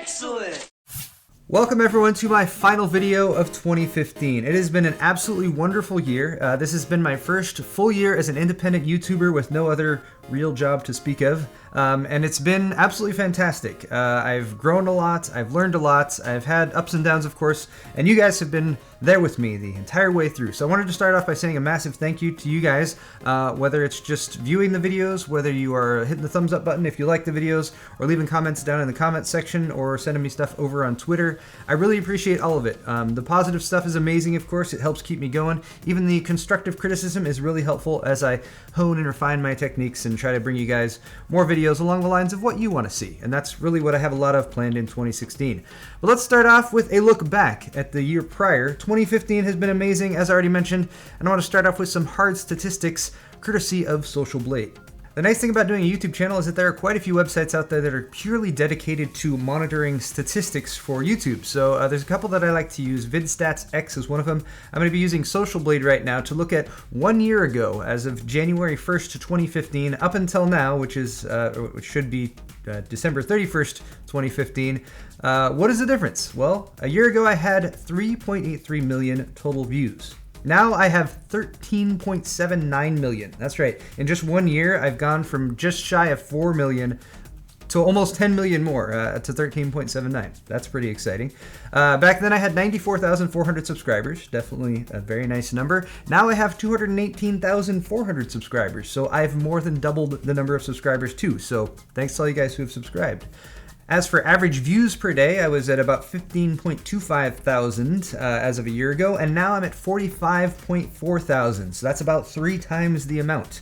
Excellent! Welcome everyone to my final video of 2015. It has been an absolutely wonderful year. This has been my first full year as an independent YouTuber with no other real job to speak of. And it's been absolutely fantastic. I've grown a lot, I've learned a lot, I've had ups and downs of course, and you guys have been there with me the entire way through. So I wanted to start off by saying a massive thank you to you guys, whether it's just viewing the videos, whether you are hitting the thumbs up button if you like the videos, or leaving comments down in the comments section, or sending me stuff over on Twitter. I really appreciate all of it. The positive stuff is amazing, of course, it helps keep me going. Even the constructive criticism is really helpful as I hone and refine my techniques and try to bring you guys more videos along the lines of what you want to see. And that's really what I have a lot of planned in 2016. But let's start off with a look back at the year prior. 2015 has been amazing, as I already mentioned, and I want to start off with some hard statistics courtesy of SocialBlade. The nice thing about doing a YouTube channel is that there are quite a few websites out there that are purely dedicated to monitoring statistics for YouTube. So there's a couple that I like to use. VidStatsX is one of them. I'm going to be using SocialBlade right now to look at 1 year ago, as of January 1st to 2015, up until now, which should be December 31st, 2015. What is the difference? Well, a year ago I had 3.83 million total views. Now I have 13.79 million. That's right. In just 1 year, I've gone from just shy of 4 million to almost 10 million more, to 13.79. That's pretty exciting. Back then I had 94,400 subscribers. Definitely a very nice number. Now I have 218,400 subscribers. So I've more than doubled the number of subscribers too. So thanks to all you guys who have subscribed. As for average views per day, I was at about 15.25 thousand as of a year ago, and now I'm at 45.4 thousand, so that's about 3 times the amount.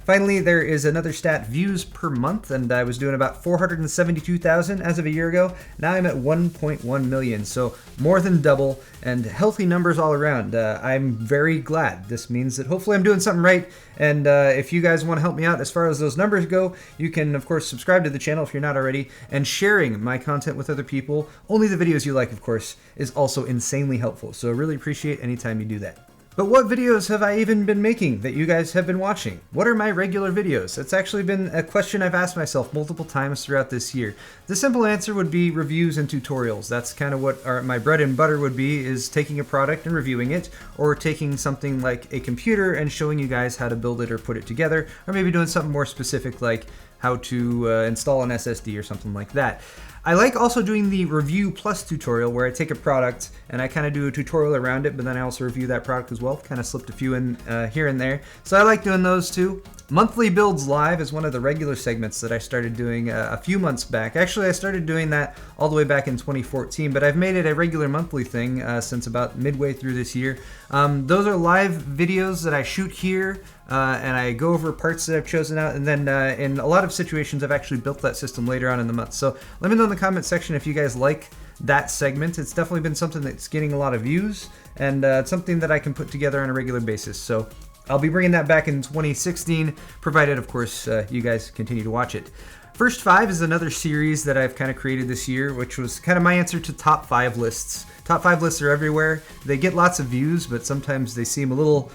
Finally, there is another stat, views per month, and I was doing about 472,000 as of a year ago. Now I'm at 1.1 million, so more than double, and healthy numbers all around. I'm very glad. This means that hopefully I'm doing something right, and if you guys want to help me out as far as those numbers go, you can of course subscribe to the channel if you're not already, and sharing my content with other people, only the videos you like of course, is also insanely helpful, so I really appreciate any time you do that. But what videos have I even been making that you guys have been watching? What are my regular videos? That's actually been a question I've asked myself multiple times throughout this year. The simple answer would be reviews and tutorials. That's kind of what my bread and butter would be, is taking a product and reviewing it, or taking something like a computer and showing you guys how to build it or put it together, or maybe doing something more specific like how to install an SSD or something like that. I like also doing the review plus tutorial where I take a product and I kind of do a tutorial around it, but then I also review that product as well. Kind of slipped a few in here and there. So I like doing those too. Monthly Builds Live is one of the regular segments that I started doing a few months back. Actually, I started doing that all the way back in 2014, but I've made it a regular monthly thing since about midway through this year. Those are live videos that I shoot here, and I go over parts that I've chosen out, and then in a lot of situations I've actually built that system later on in the month. So let me know in the comment section if you guys like that segment. It's definitely been something that's getting a lot of views, and it's something that I can put together on a regular basis. So I'll be bringing that back in 2016, provided, of course, you guys continue to watch it. First 5 is another series that I've kind of created this year, which was kind of my answer to top 5 lists. Top 5 lists are everywhere. They get lots of views, but sometimes they seem a little,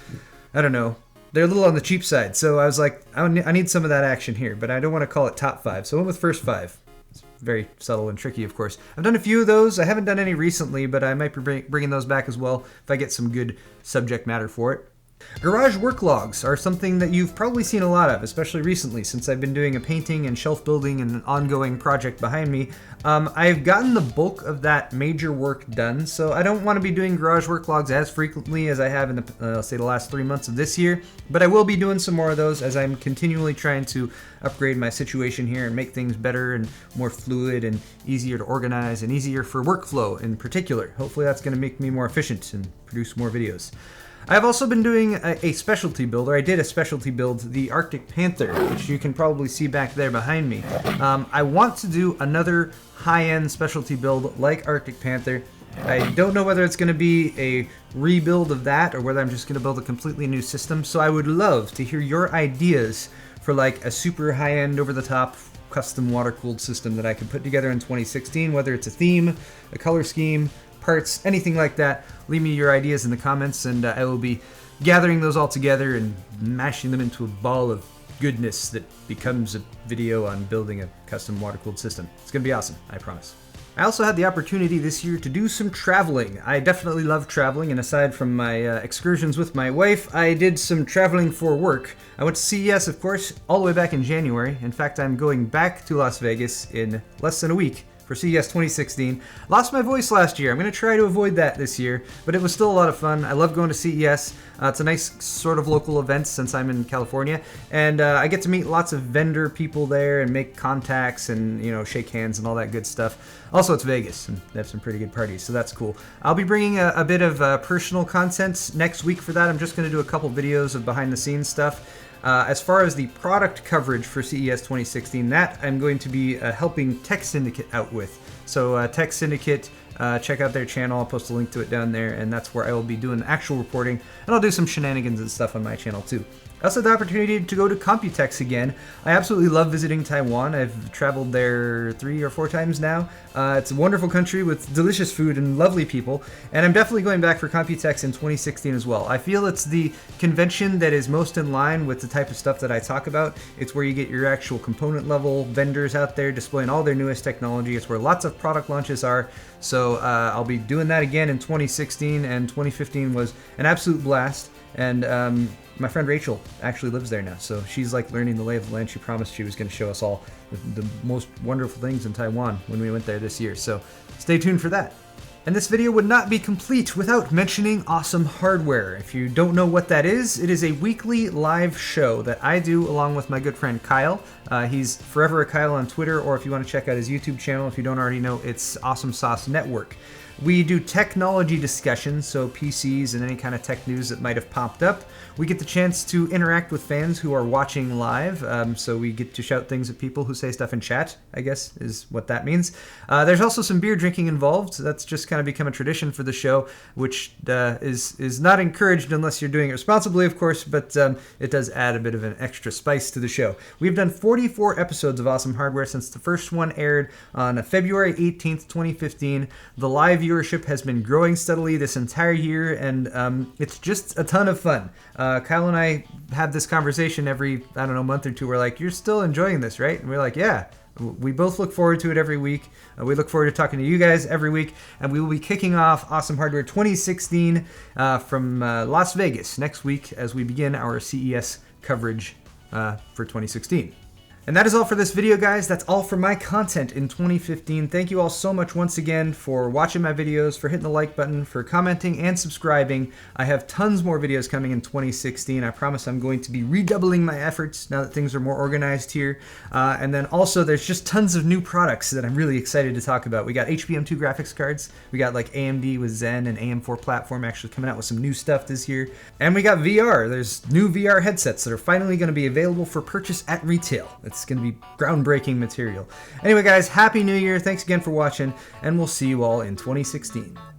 I don't know, they're a little on the cheap side. So I was like, I need some of that action here, but I don't want to call it top 5. So I went with first 5. It's very subtle and tricky, of course. I've done a few of those. I haven't done any recently, but I might be bringing those back as well if I get some good subject matter for it. Garage work logs are something that you've probably seen a lot of, especially recently since I've been doing a painting and shelf building and an ongoing project behind me. I've gotten the bulk of that major work done, so I don't want to be doing garage work logs as frequently as I have in the, say, the last 3 months of this year, but I will be doing some more of those as I'm continually trying to upgrade my situation here and make things better and more fluid and easier to organize and easier for workflow in particular. Hopefully that's going to make me more efficient and produce more videos. I've also been doing a specialty build, or I did a specialty build, the Arctic Panther, which you can probably see back there behind me. I want to do another high-end specialty build like Arctic Panther. I don't know whether it's going to be a rebuild of that or whether I'm just going to build a completely new system, so I would love to hear your ideas for like a super high-end, over-the-top, custom water-cooled system that I could put together in 2016, whether it's a theme, a color scheme, parts, anything like that. Leave me your ideas in the comments, and I will be gathering those all together and mashing them into a ball of goodness that becomes a video on building a custom water-cooled system. It's gonna be awesome, I promise. I also had the opportunity this year to do some traveling. I definitely love traveling, and aside from my excursions with my wife, I did some traveling for work. I went to CES, of course, all the way back in January. In fact, I'm going back to Las Vegas in less than a week for CES 2016. Lost my voice last year. I'm going to try to avoid that this year, but it was still a lot of fun. I love going to CES. It's a nice sort of local event since I'm in California, and I get to meet lots of vendor people there and make contacts and, you know, shake hands and all that good stuff. Also, it's Vegas, and they have some pretty good parties, so that's cool. I'll be bringing a bit of personal content next week for that. I'm just going to do a couple videos of behind-the-scenes stuff. As far as the product coverage for CES 2016, that I'm going to be helping Tek Syndicate out with. So Tek Syndicate, check out their channel. I'll post a link to it down there, and that's where I will be doing the actual reporting. And I'll do some shenanigans and stuff on my channel too. I also had the opportunity to go to Computex again. I absolutely love visiting Taiwan. I've traveled there 3 or 4 times now. It's a wonderful country with delicious food and lovely people, and I'm definitely going back for Computex in 2016 as well. I feel it's the convention that is most in line with the type of stuff that I talk about. It's where you get your actual component level vendors out there displaying all their newest technology. It's where lots of product launches are. So I'll be doing that again in 2016, and 2015 was an absolute blast. And my friend Rachel actually lives there now, so she's like learning the lay of the land. She promised she was going to show us all the most wonderful things in Taiwan when we went there this year, so stay tuned for that. And this video would not be complete without mentioning Awesome Hardware. If you don't know what that is, it is a weekly live show that I do along with my good friend Kyle. He's Forever a Kyle on Twitter, or if you want to check out his YouTube channel, if you don't already know, it's Awesome Sauce Network. We do technology discussions, so PCs and any kind of tech news that might have popped up. We get the chance to interact with fans who are watching live, so we get to shout things at people who say stuff in chat, I guess is what that means. There's also some beer drinking involved, so that's just kind of become a tradition for the show, which is not encouraged unless you're doing it responsibly, of course, but it does add a bit of an extra spice to the show. We've done 44 episodes of Awesome Hardware since the first one aired on February 18th, 2015. The live viewership has been growing steadily this entire year, and it's just a ton of fun. Kyle and I have this conversation every, I don't know, month or two. We're like, you're still enjoying this, right? And we're like, yeah. We both look forward to it every week. We look forward to talking to you guys every week, and we will be kicking off Awesome Hardware 2016 from Las Vegas next week as we begin our CES coverage for 2016. And that is all for this video, guys. That's all for my content in 2015. Thank you all so much once again for watching my videos, for hitting the like button, for commenting and subscribing. I have tons more videos coming in 2016. I promise I'm going to be redoubling my efforts now that things are more organized here. And then also there's just tons of new products that I'm really excited to talk about. We got HBM2 graphics cards. We got like AMD with Zen and AM4 platform actually coming out with some new stuff this year. And we got VR. There's new VR headsets that are finally going to be available for purchase at retail. It's going to be groundbreaking material. Anyway, guys, Happy New Year. Thanks again for watching, and we'll see you all in 2016.